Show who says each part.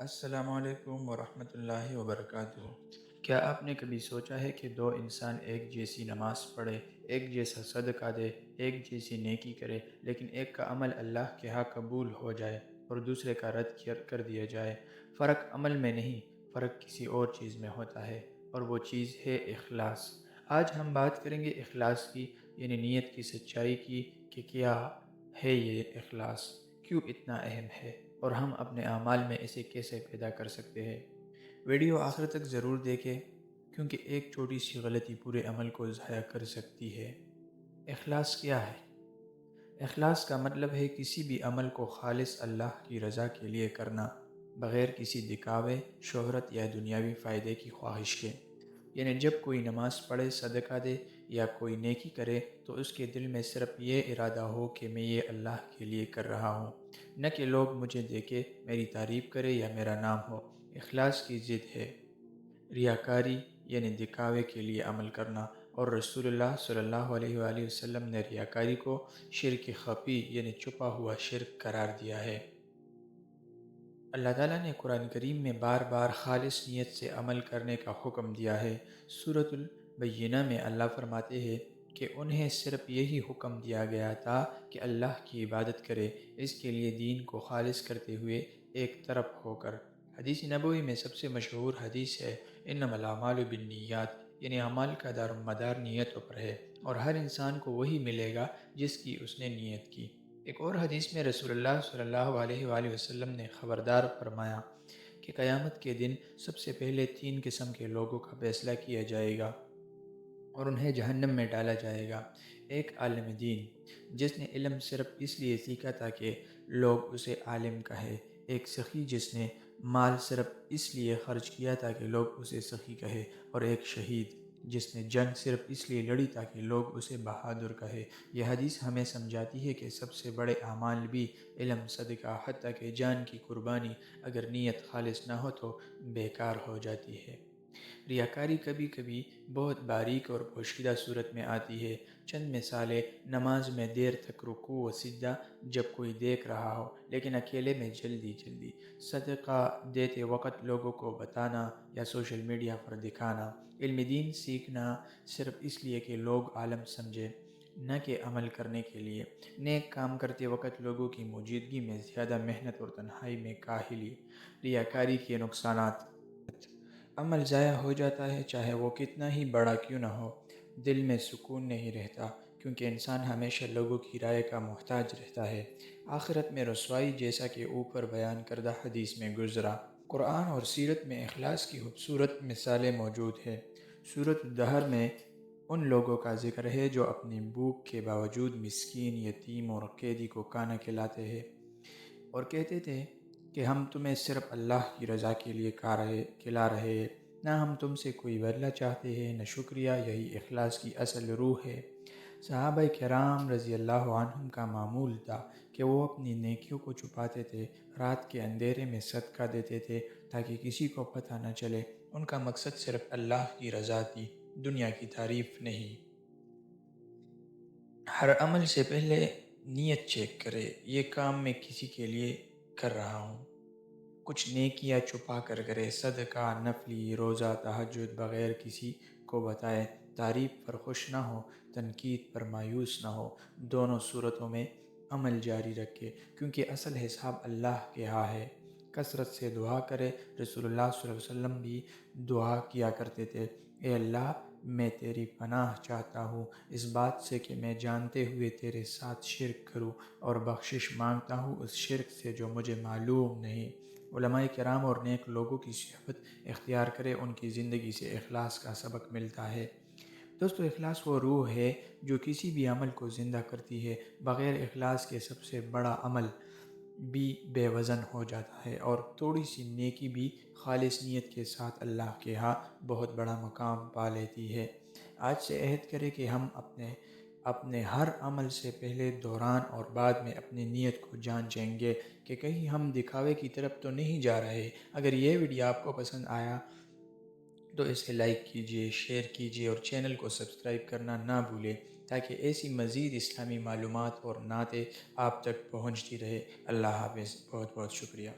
Speaker 1: السلام علیکم ورحمۃ اللہ وبرکاتہ۔ کیا آپ نے کبھی سوچا ہے کہ دو انسان ایک جیسی نماز پڑھے، ایک جیسا صدقہ دے، ایک جیسی نیکی کرے، لیکن ایک کا عمل اللہ کے ہاں قبول ہو جائے اور دوسرے کا رد کر دیا جائے؟ فرق عمل میں نہیں، فرق کسی اور چیز میں ہوتا ہے، اور وہ چیز ہے اخلاص۔ آج ہم بات کریں گے اخلاص کی، یعنی نیت کی سچائی کی، کہ کیا ہے یہ اخلاص، کیوں اتنا اہم ہے، اور ہم اپنے اعمال میں اسے کیسے پیدا کر سکتے ہیں۔ ویڈیو آخر تک ضرور دیکھیں، کیونکہ ایک چھوٹی سی غلطی پورے عمل کو ضائع کر سکتی ہے۔ اخلاص کیا ہے؟ اخلاص کا مطلب ہے کسی بھی عمل کو خالص اللہ کی رضا کے لیے کرنا، بغیر کسی دکھاوے، شہرت یا دنیاوی فائدے کی خواہش کے۔ یعنی جب کوئی نماز پڑھے، صدقہ دے یا کوئی نیکی کرے تو اس کے دل میں صرف یہ ارادہ ہو کہ میں یہ اللہ کے لیے کر رہا ہوں، نہ کہ لوگ مجھے دیکھیں، میری تعریف کرے یا میرا نام ہو۔ اخلاص کی ضد ہے ریاکاری، یعنی دکھاوے کے لیے عمل کرنا، اور رسول اللہ صلی اللہ علیہ وآلہ وسلم نے ریاکاری کو شرک خفی، یعنی چھپا ہوا شرک قرار دیا ہے۔ اللہ تعالیٰ نے قرآن کریم میں بار بار خالص نیت سے عمل کرنے کا حکم دیا ہے۔ سورۃ البینہ میں اللہ فرماتے ہیں کہ انہیں صرف یہی حکم دیا گیا تھا کہ اللہ کی عبادت کرے، اس کے لیے دین کو خالص کرتے ہوئے ایک طرف ہو کر۔ حدیث نبوی میں سب سے مشہور حدیث ہے انما الاعمال بالنیات، یعنی اعمال کا دار و مدار نیتوں پر ہے، اور ہر انسان کو وہی ملے گا جس کی اس نے نیت کی۔ ایک اور حدیث میں رسول اللہ صلی اللہ علیہ وآلہ وسلم نے خبردار فرمایا کہ قیامت کے دن سب سے پہلے 3 قسم کے لوگوں کا فیصلہ کیا جائے گا اور انہیں جہنم میں ڈالا جائے گا۔ ایک عالم دین، جس نے علم صرف اس لیے سیکھا تھا کہ لوگ اسے عالم کہے، ایک سخی جس نے مال صرف اس لیے خرچ کیا تھا کہ لوگ اسے سخی کہے، اور ایک شہید جس نے جنگ صرف اس لیے لڑی تاکہ لوگ اسے بہادر کہے۔ یہ حدیث ہمیں سمجھاتی ہے کہ سب سے بڑے اعمال بھی علم، صدقہ، حتیٰ کہ جان کی قربانی، اگر نیت خالص نہ ہو تو بیکار ہو جاتی ہے۔ ریاکاری کبھی کبھی بہت باریک اور پوشیدہ صورت میں آتی ہے۔ چند مثالیں: نماز میں دیر تک رکوع و سجدہ جب کوئی دیکھ رہا ہو، لیکن اکیلے میں جلدی، صدقہ دیتے وقت لوگوں کو بتانا یا سوشل میڈیا پر دکھانا، علم دین سیکھنا صرف اس لیے کہ لوگ عالم سمجھے، نہ کہ عمل کرنے کے لیے، نیک کام کرتے وقت لوگوں کی موجودگی میں زیادہ محنت اور تنہائی میں کاہلی۔ ریاکاری کے نقصانات: عمل ضائع ہو جاتا ہے، چاہے وہ کتنا ہی بڑا کیوں نہ ہو۔ دل میں سکون نہیں رہتا، کیونکہ انسان ہمیشہ لوگوں کی رائے کا محتاج رہتا ہے۔ آخرت میں رسوائی، جیسا کہ اوپر بیان کردہ حدیث میں گزرا۔ قرآن اور سیرت میں اخلاص کی خوبصورت مثالیں موجود ہیں۔ سورۃ الدہر میں ان لوگوں کا ذکر ہے جو اپنی بھوک کے باوجود مسکین، یتیم اور قیدی کو کھانا کھلاتے ہیں اور کہتے تھے کہ ہم تمہیں صرف اللہ کی رضا کے لیے کھلا رہے ہیں، نہ ہم تم سے کوئی بدلہ چاہتے ہیں، نہ شکریہ۔ یہی اخلاص کی اصل روح ہے۔ صحابہ کرام رضی اللہ عنہم کا معمول تھا کہ وہ اپنی نیکیوں کو چھپاتے تھے، رات کے اندھیرے میں صدقہ دیتے تھے تاکہ کسی کو پتہ نہ چلے۔ ان کا مقصد صرف اللہ کی رضا تھی، دنیا کی تعریف نہیں۔ ہر عمل سے پہلے نیت چیک کرے، یہ کام میں کسی کے لیے کر رہا ہوں۔ کچھ نیکیاں چھپا کر کرے، صدقہ، نفلی، روزہ، تہجد، بغیر کسی کو بتائے، تعریف پر خوش نہ ہو، تنقید پر مایوس نہ ہو۔ دونوں صورتوں میں عمل جاری رکھے، کیونکہ اصل حساب اللہ کے ہاں ہے۔ کثرت سے دعا کرے، رسول اللہ صلی اللہ علیہ وسلم بھی دعا کیا کرتے تھے: اے اللہ، میں تیری پناہ چاہتا ہوں اس بات سے کہ میں جانتے ہوئے تیرے ساتھ شرک کروں، اور بخشش مانگتا ہوں اس شرک سے جو مجھے معلوم نہیں۔ علماء کرام اور نیک لوگوں کی صحبت اختیار کرے، ان کی زندگی سے اخلاص کا سبق ملتا ہے۔ دوستو، اخلاص وہ روح ہے جو کسی بھی عمل کو زندہ کرتی ہے۔ بغیر اخلاص کے سب سے بڑا عمل بھی بے وزن ہو جاتا ہے، اور تھوڑی سی نیکی بھی خالص نیت کے ساتھ اللہ کے ہاں بہت بڑا مقام پا لیتی ہے۔ آج سے عہد کریں کہ ہم اپنے ہر عمل سے پہلے، دوران اور بعد میں اپنی نیت کو جانچیں گے کہ کہیں ہم دکھاوے کی طرف تو نہیں جا رہے۔ اگر یہ ویڈیو آپ کو پسند آیا تو اسے لائک کیجئے، شیئر کیجئے اور چینل کو سبسکرائب کرنا نہ بھولیں، تاکہ ایسی مزید اسلامی معلومات اور نعتیں آپ تک پہنچتی رہے۔ اللہ حافظ۔ بہت بہت شکریہ۔